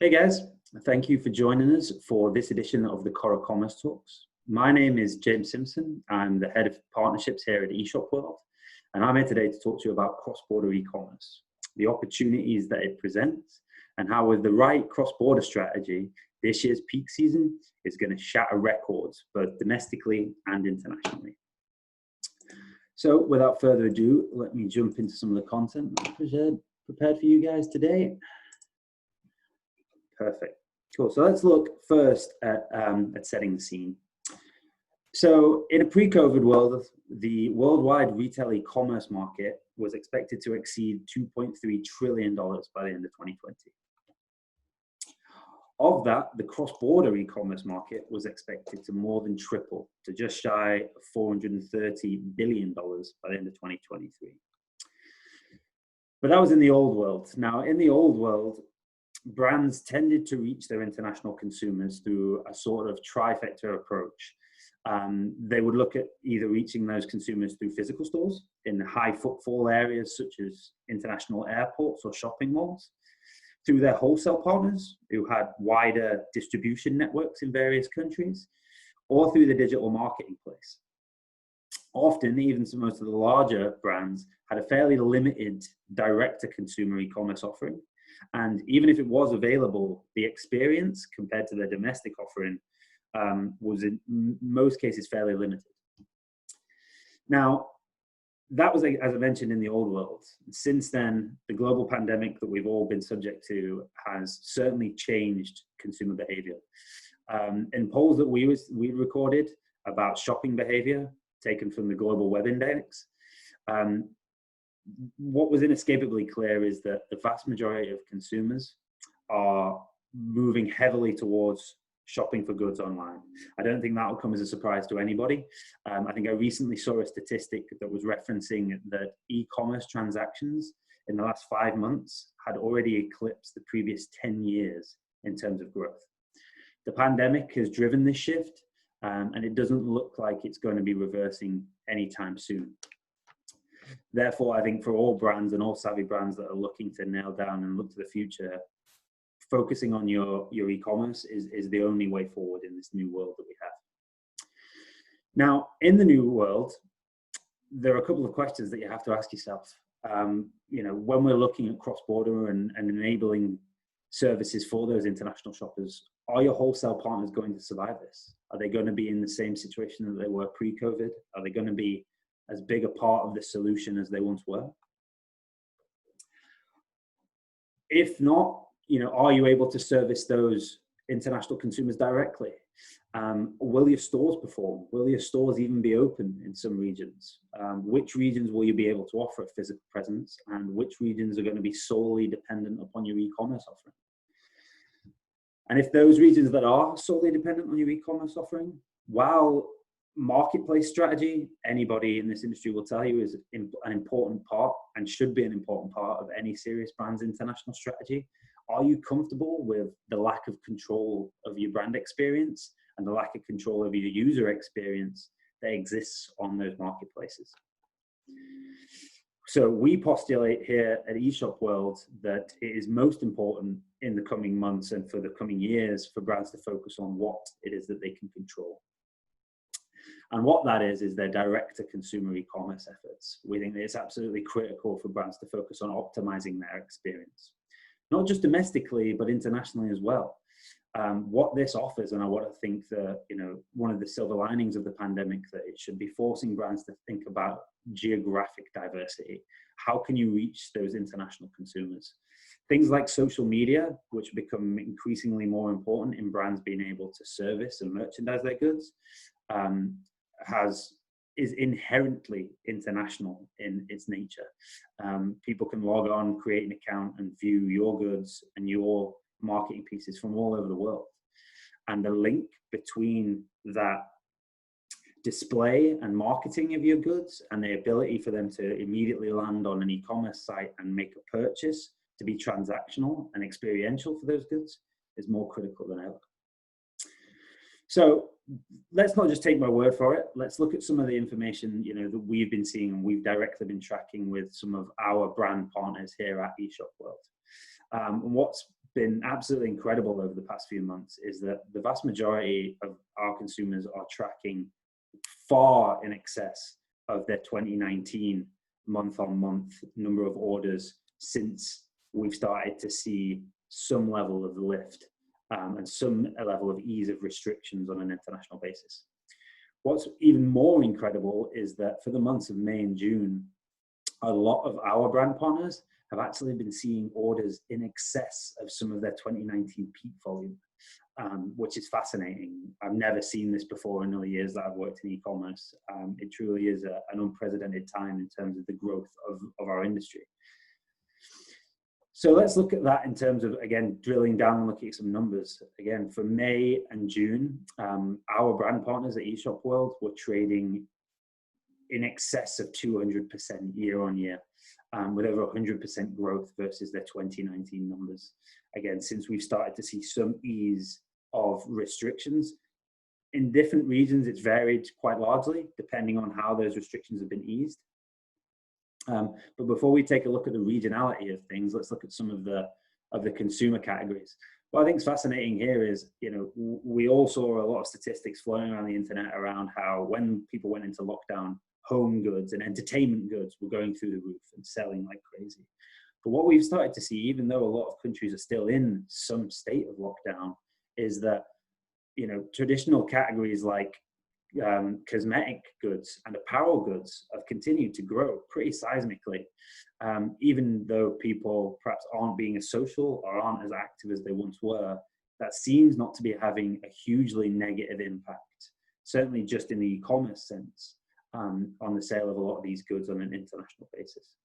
Hey guys, thank you for joining us for this edition of the Corra Commerce Talks. My name is James Simpson. I'm the head of partnerships here at eShop World, and I'm here today to talk to you about cross-border e-commerce, the opportunities that it presents, and how with the right cross-border strategy, this year's peak season is going to shatter records, both domestically and internationally. So without further ado, let me jump into some of the content that I've prepared for you guys today. Perfect. Cool. So let's look first at setting the scene. So in a pre-COVID world, the worldwide retail e-commerce market was expected to exceed $2.3 trillion by the end of 2020. Of that, the cross-border e-commerce market was expected to more than triple to just shy of $430 billion by the end of 2023. But that was in the old world. Now, in the old world, brands tended to reach their international consumers through a sort of trifecta approach. They would look at either reaching those consumers through physical stores in high footfall areas such as international airports or shopping malls, through their wholesale partners who had wider distribution networks in various countries, or through the digital marketplace. Often, even most of the larger brands had a fairly limited direct-to-consumer e-commerce offering. And even if it was available, the experience compared to their domestic offering was in most cases fairly limited. Now, that was, as I mentioned, in the old world. Since then, the global pandemic that we've all been subject to has certainly changed consumer behavior. In polls that we recorded about shopping behavior taken from the Global Web Index, what was inescapably clear is that the vast majority of consumers are moving heavily towards shopping for goods online. I don't think that will come as a surprise to anybody. I think I recently saw a statistic that was referencing that e-commerce transactions in the last 5 months had already eclipsed the previous 10 years in terms of growth. The pandemic has driven this shift, and it doesn't look like it's going to be reversing anytime soon. Therefore, I think for all brands and all savvy brands that are looking to nail down and look to the future, focusing on your e-commerce is the only way forward in this new world that we have. Now, in the new world, there are a couple of questions that you have to ask yourself. When we're looking at cross-border and enabling services for those international shoppers, are your wholesale partners going to survive this? Are they going to be in the same situation that they were pre-COVID? Are they going to be as big a part of the solution as they once were? If not, are you able to service those international consumers directly? Will your stores perform? Will your stores even be open in some regions? Which regions will you be able to offer a physical presence, and which regions are going to be solely dependent upon your e-commerce offering? And if those regions that are solely dependent on your e-commerce offering, while marketplace strategy, anybody in this industry will tell you, is an important part and should be an important part of any serious brand's international strategy, are you comfortable with the lack of control of your brand experience and the lack of control of your user experience that exists on those marketplaces? So we postulate here at eShop World that it is most important in the coming months and for the coming years for brands to focus on what it is that they can control. And what that is their direct-to-consumer e-commerce efforts. We think that it's absolutely critical for brands to focus on optimizing their experience, not just domestically, but internationally as well. What this offers, and what I think one of the silver linings of the pandemic, that it should be forcing brands to think about geographic diversity. How can you reach those international consumers? Things like social media, which become increasingly more important in brands being able to service and merchandise their goods, is inherently international in its nature. People can log on, create an account, and view your goods and your marketing pieces from all over the world. And the link between that display and marketing of your goods and the ability for them to immediately land on an e-commerce site and make a purchase to be transactional and experiential for those goods is more critical than ever. So let's not just take my word for it. Let's look at some of the information that we've been seeing and we've directly been tracking with some of our brand partners here at eShop World. And what's been absolutely incredible over the past few months is that the vast majority of our consumers are tracking far in excess of their 2019 month-on-month number of orders since we've started to see some level of lift and some level of ease of restrictions on an international basis. What's even more incredible is that for the months of May and June, a lot of our brand partners have actually been seeing orders in excess of some of their 2019 peak volume, which is fascinating. I've never seen this before in all the years that I've worked in e-commerce. It truly is an unprecedented time in terms of the growth of our industry. So let's look at that in terms of, again, drilling down and looking at some numbers. Again, for May and June, our brand partners at eShop World were trading in excess of 200% year on year, with over 100% growth versus their 2019 numbers. Again, since we've started to see some ease of restrictions, in different regions, it's varied quite largely, depending on how those restrictions have been eased. But before we take a look at the regionality of things, let's look at some of the consumer categories. What I think is fascinating here is, we all saw a lot of statistics flowing around the internet around how when people went into lockdown, home goods and entertainment goods were going through the roof and selling like crazy. But what we've started to see, even though a lot of countries are still in some state of lockdown, is that, traditional categories like cosmetic goods and apparel goods have continued to grow pretty seismically, even though people perhaps aren't being as social or aren't as active as they once were. That seems not to be having a hugely negative impact, certainly just in the e-commerce sense, on the sale of a lot of these goods on an international basis.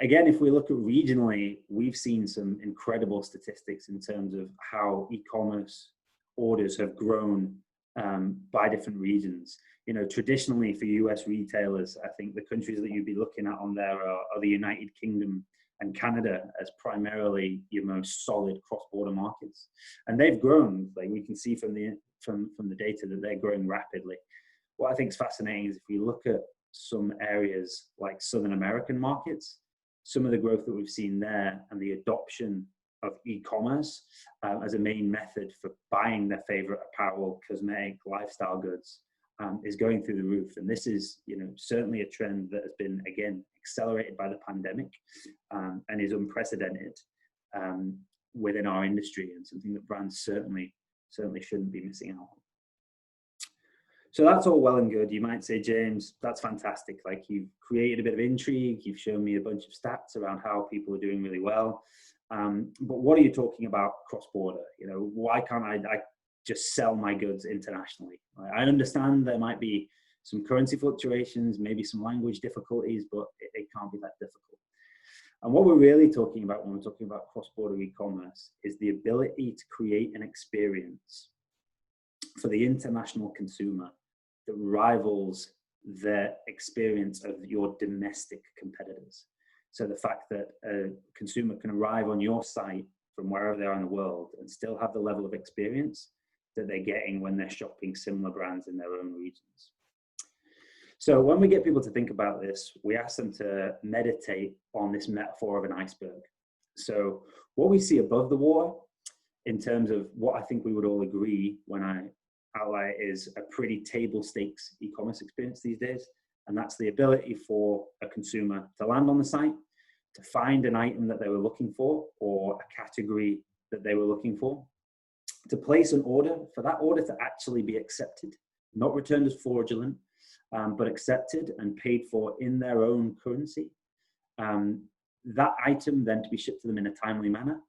Again, if we look at regionally, we've seen some incredible statistics in terms of how e-commerce orders have grown by different regions. Traditionally for US retailers, I think the countries that you'd be looking at on there are the United Kingdom and Canada as primarily your most solid cross-border markets. And they've grown, like we can see from the data that they're growing rapidly. What I think is fascinating is if we look at some areas like Southern American markets, some of the growth that we've seen there and the adoption of e-commerce as a main method for buying their favorite apparel, cosmetic, lifestyle goods is going through the roof. And this is, certainly a trend that has been, again, accelerated by the pandemic and is unprecedented within our industry, and something that brands certainly shouldn't be missing out on. So that's all well and good. You might say, James, that's fantastic. Like, you've created a bit of intrigue. You've shown me a bunch of stats around how people are doing really well. But what are you talking about cross-border? Why can't I just sell my goods internationally? I understand there might be some currency fluctuations, maybe some language difficulties, but it can't be that difficult. And what we're really talking about when we're talking about cross-border e-commerce is the ability to create an experience for the international consumer that rivals the experience of your domestic competitors. So the fact that a consumer can arrive on your site from wherever they are in the world and still have the level of experience that they're getting when they're shopping similar brands in their own regions. So when we get people to think about this, we ask them to meditate on this metaphor of an iceberg. So what we see above the water, in terms of what I think we would all agree when I outline, is a pretty table stakes e-commerce experience these days. And that's the ability for a consumer to land on the site, to find an item that they were looking for or a category that they were looking for, to place an order, for that order to actually be accepted, not returned as fraudulent, but accepted and paid for in their own currency. That item then to be shipped to them in a timely manner.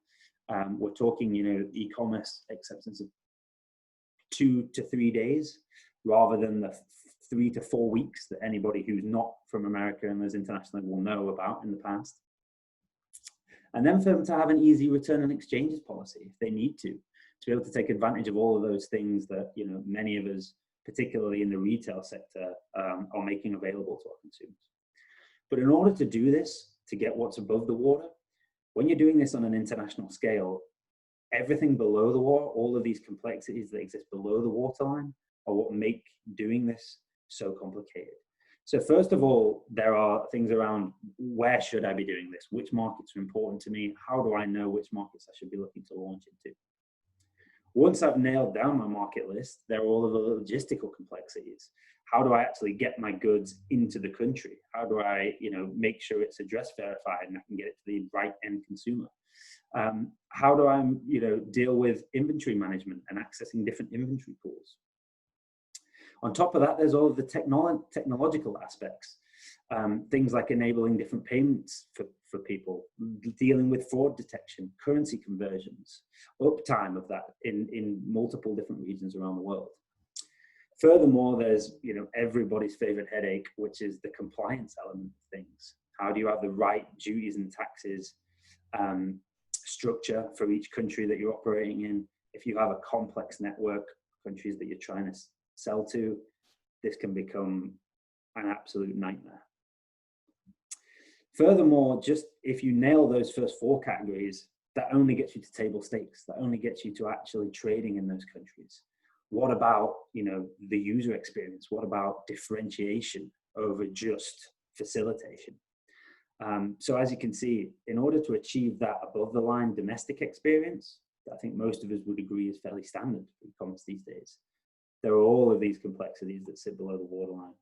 We're talking, e-commerce acceptance of 2 to 3 days, rather than the 3 to 4 weeks that anybody who's not from America and lives internationally will know about in the past. And then for them to have an easy return and exchanges policy if they need to be able to take advantage of all of those things that, many of us, particularly in the retail sector, are making available to our consumers. But in order to do this, to get what's above the water, when you're doing this on an international scale, everything below the water, all of these complexities that exist below the waterline, are what make doing this so complicated. So first of all, there are things around where should I be doing this? Which markets are important to me? How do I know which markets I should be looking to launch into? Once I've nailed down my market list, there are all of the logistical complexities. How do I actually get my goods into the country? How do I, make sure it's address verified and I can get it to the right end consumer? How do I, deal with inventory management and accessing different inventory pools? On top of that, there's all of the technological aspects. Things like enabling different payments for people, dealing with fraud detection, currency conversions, uptime of that in multiple different regions around the world. Furthermore, there's everybody's favorite headache, which is the compliance element of things. How do you have the right duties and taxes structure for each country that you're operating in? If you have a complex network of countries that you're trying to sell to, this can become an absolute nightmare. Furthermore, just if you nail those first 4 categories, that only gets you to table stakes. That only gets you to actually trading in those countries. What about, the user experience? What about differentiation over just facilitation? So as you can see, in order to achieve that above the line domestic experience, I think most of us would agree is fairly standard for e-commerce these days, there are all of these complexities that sit below the waterline.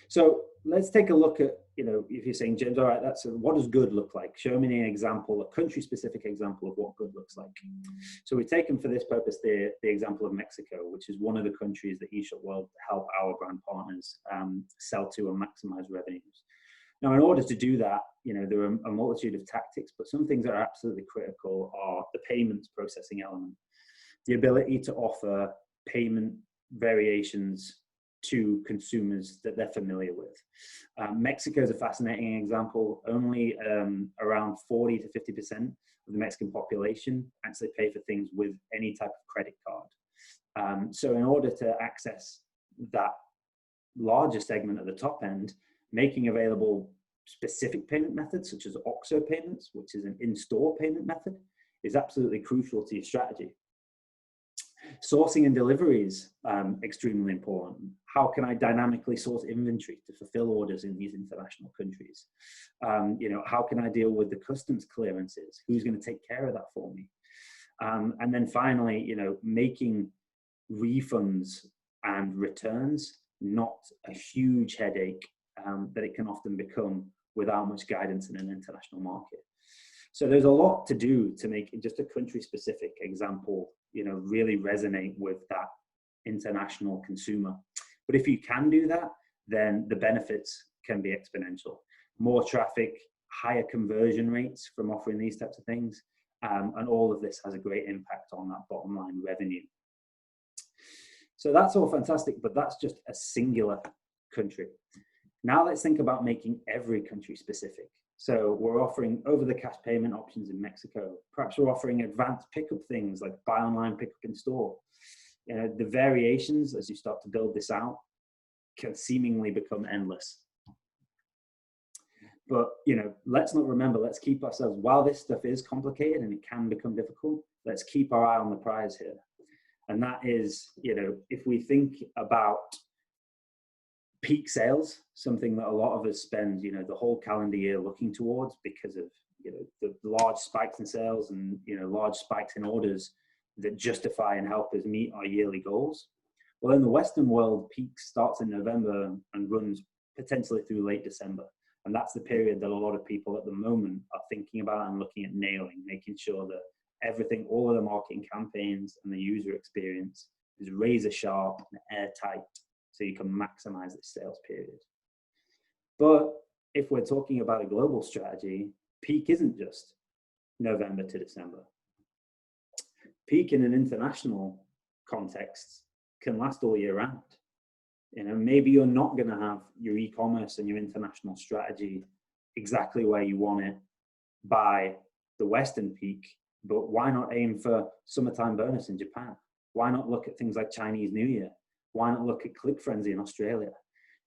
So let's take a look at, if you're saying, James, all right, what does good look like? Show me an example, a country-specific example of what good looks like. So we've taken for this purpose the example of Mexico, which is one of the countries that eShop World help our brand partners sell to and maximize revenues. Now, in order to do that, there are a multitude of tactics, but some things that are absolutely critical are the payments processing element, the ability to offer payment variations to consumers that they're familiar with. Mexico is a fascinating example. Only around 40 to 50% of the Mexican population actually pay for things with any type of credit card. So in order to access that larger segment at the top end, making available specific payment methods such as OXXO payments, which is an in-store payment method, is absolutely crucial to your strategy. Sourcing and delivery is extremely important. How can I dynamically source inventory to fulfill orders in these international countries? How can I deal with the customs clearances? Who's going to take care of that for me? And then finally, making refunds and returns not a huge headache that it can often become without much guidance in an international market. So there's a lot to do to make just a country-specific example, really resonate with that international consumer. But if you can do that, then the benefits can be exponential. More traffic, higher conversion rates from offering these types of things, and all of this has a great impact on that bottom line revenue. So that's all fantastic, but that's just a singular country. Now let's think about making every country specific. So we're offering over-the-cash payment options in Mexico. Perhaps we're offering advanced pickup things like buy online, pick up in store. The variations as you start to build this out can seemingly become endless. But let's keep ourselves, while this stuff is complicated and it can become difficult, let's keep our eye on the prize here. And that is, if we think about peak sales, something that a lot of us spend, the whole calendar year looking towards because of, the large spikes in sales and, large spikes in orders that justify and help us meet our yearly goals. Well, in the Western world, peak starts in November and runs potentially through late December. And that's the period that a lot of people at the moment are thinking about and looking at nailing, making sure that everything, all of the marketing campaigns and the user experience is razor sharp and airtight, so you can maximize the sales period. But if we're talking about a global strategy, peak isn't just November to December. Peak in an international context can last all year round. Maybe you're not going to have your e-commerce and your international strategy exactly where you want it by the Western peak, but why not aim for summertime bonus in Japan? Why not look at things like Chinese New Year? Why not look at Click Frenzy in Australia?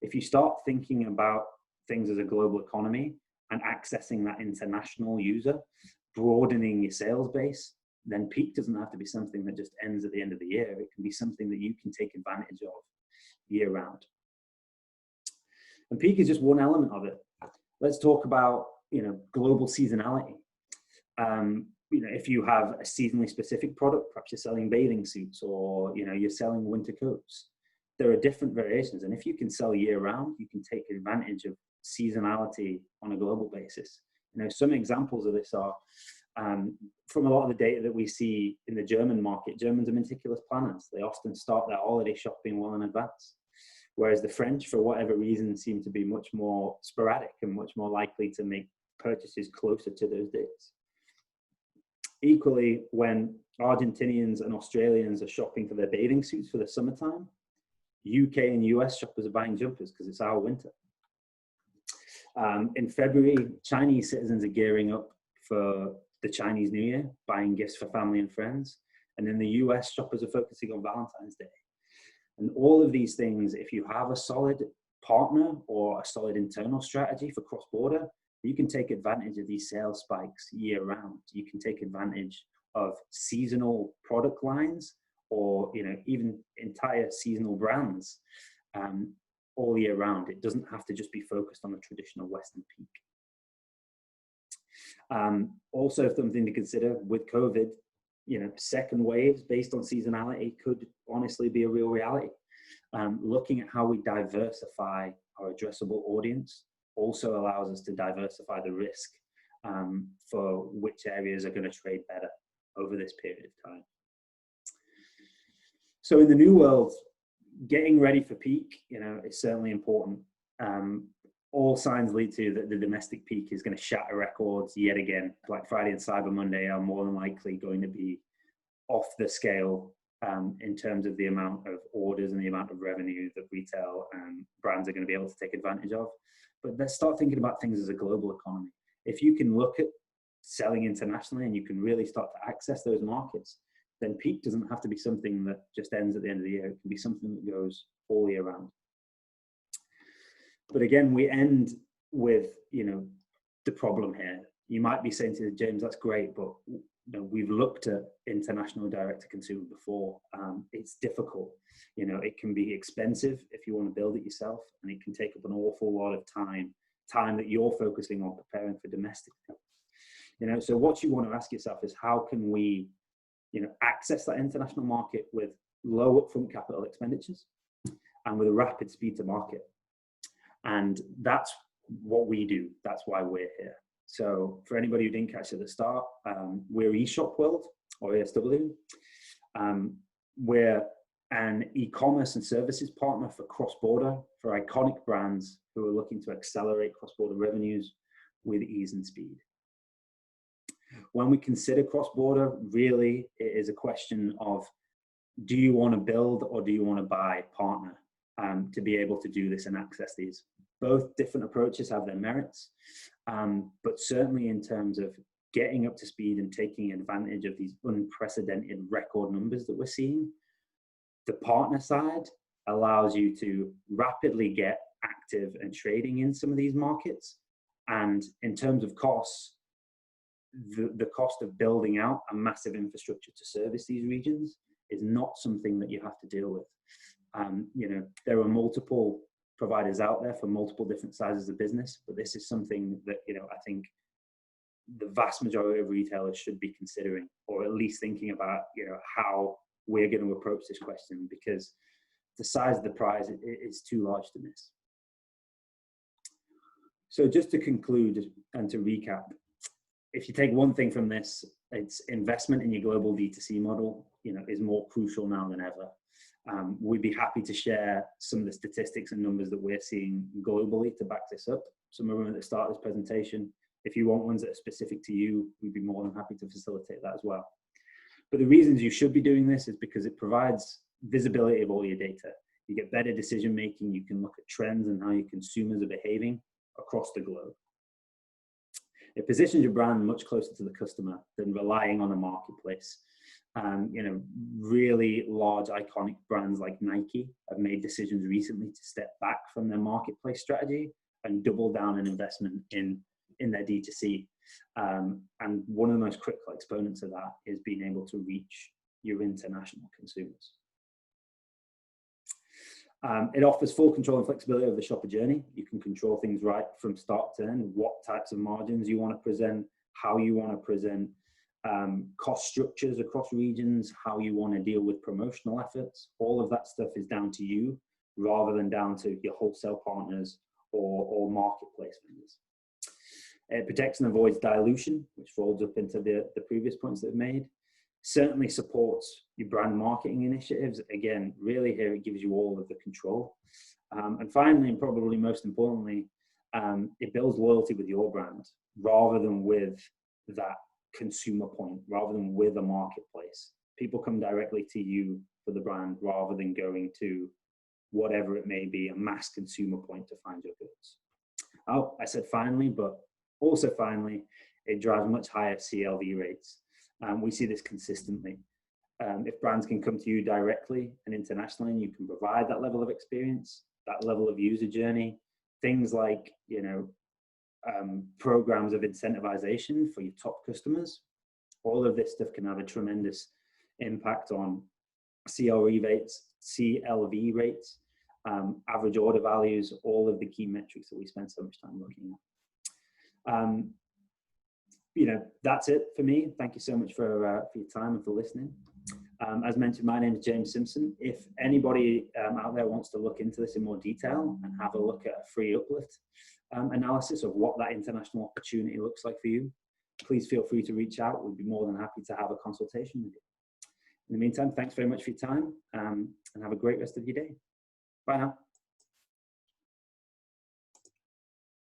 If you start thinking about things as a global economy and accessing that international user, broadening your sales base, then peak doesn't have to be something that just ends at the end of the year. It can be something that you can take advantage of year round. And peak is just one element of it. Let's talk about, global seasonality. If you have a seasonally specific product, perhaps you're selling bathing suits, or, you're selling winter coats, there are different variations. And if you can sell year round, you can take advantage of seasonality on a global basis. Some examples of this are, from a lot of the data that we see in the German market, Germans are meticulous planners. They often start their holiday shopping well in advance. Whereas the French, for whatever reason, seem to be much more sporadic and much more likely to make purchases closer to those dates. Equally, when Argentinians and Australians are shopping for their bathing suits for the summertime, UK and US shoppers are buying jumpers because it's our winter. In February, Chinese citizens are gearing up for the Chinese New Year, buying gifts for family and friends. And in the US, shoppers are focusing on Valentine's Day. And all of these things, if you have a solid partner or a solid internal strategy for cross-border, you can take advantage of these sales spikes year round. You can take advantage of seasonal product lines, or even entire seasonal brands all year round. It doesn't have to just be focused on the traditional Western peak. Also, something to consider with COVID, second waves based on seasonality could honestly be a real reality. Looking at how we diversify our addressable audience also allows us to diversify the risk for which areas are going to trade better over this period of time. So in the new world, getting ready for peak, is certainly important. All signs lead to that the domestic peak is going to shatter records yet again. Black Friday and Cyber Monday are more than likely going to be off the scale in terms of the amount of orders and the amount of revenue that retail brands are going to be able to take advantage of. But let's start thinking about things as a global economy. If you can look at selling internationally and you can really start to access those markets, then peak doesn't have to be something that just ends at the end of the year. It can be something that goes all year round. But again, we end with, the problem here. You might be saying to James, that's great, but we've looked at international direct-to-consumer before. It's difficult. It can be expensive if you want to build it yourself, and it can take up an awful lot of time that you're focusing on preparing for domestic. So what you want to ask yourself is, how can we, access that international market with low upfront capital expenditures and with a rapid speed to market? And that's what we do. That's why we're here. So for anybody who didn't catch it at the start, we're eShop World, or ESW. We're an e-commerce and services partner for cross-border, for iconic brands who are looking to accelerate cross-border revenues with ease and speed. When we consider cross-border, really, it is a question of, do you want to build or do you want to buy partner to be able to do this and access these? Both different approaches have their merits, but certainly in terms of getting up to speed and taking advantage of these unprecedented record numbers that we're seeing, the partner side allows you to rapidly get active and trading in some of these markets. And in terms of costs, the cost of building out a massive infrastructure to service these regions is not something that you have to deal with. There are multiple providers out there for multiple different sizes of business, but this is something that, I think the vast majority of retailers should be considering, or at least thinking about, how we're going to approach this question, because the size of the prize is too large to miss. So just to conclude and to recap, if you take one thing from this, it's investment in your global D2C model, is more crucial now than ever. We'd be happy to share some of the statistics and numbers that we're seeing globally to back this up. Some of them at the start of this presentation. If you want ones that are specific to you, we'd be more than happy to facilitate that as well. But the reasons you should be doing this is because it provides visibility of all your data. You get better decision making. You can look at trends and how your consumers are behaving across the globe. It positions your brand much closer to the customer than relying on a marketplace. Really large iconic brands like Nike have made decisions recently to step back from their marketplace strategy and double down an investment in their D2C. And one of the most critical exponents of that is being able to reach your international consumers. It offers full control and flexibility of the shopper journey. You can control things right from start to end, what types of margins you want to present, how you want to present, cost structures across regions, how you want to deal with promotional efforts. All of that stuff is down to you rather than down to your wholesale partners or marketplace vendors. It protects and avoids dilution, which folds up into the previous points that I've made. Certainly supports your brand marketing initiatives. Again, really here it gives you all of the control. And finally, and probably most importantly, it builds loyalty with your brand rather than with that consumer point, rather than with a marketplace. People come directly to you for the brand rather than going to whatever it may be, a mass consumer point to find your goods. Oh, I said finally, but also finally, it drives much higher CLV rates. We see this consistently. If brands can come to you directly and internationally, and you can provide that level of experience, that level of user journey, things like, you know, programs of incentivization for your top customers, all of this stuff can have a tremendous impact on CLV rates, average order values, all of the key metrics that we spend so much time looking at. You know, that's it for me. Thank you so much for your time and for listening. As mentioned, my name is James Simpson. If anybody out there wants to look into this in more detail and have a look at a free uplift analysis of what that international opportunity looks like for you, please feel free to reach out. We'd be more than happy to have a consultation with you. In the meantime, thanks very much for your time and have a great rest of your day. Bye now.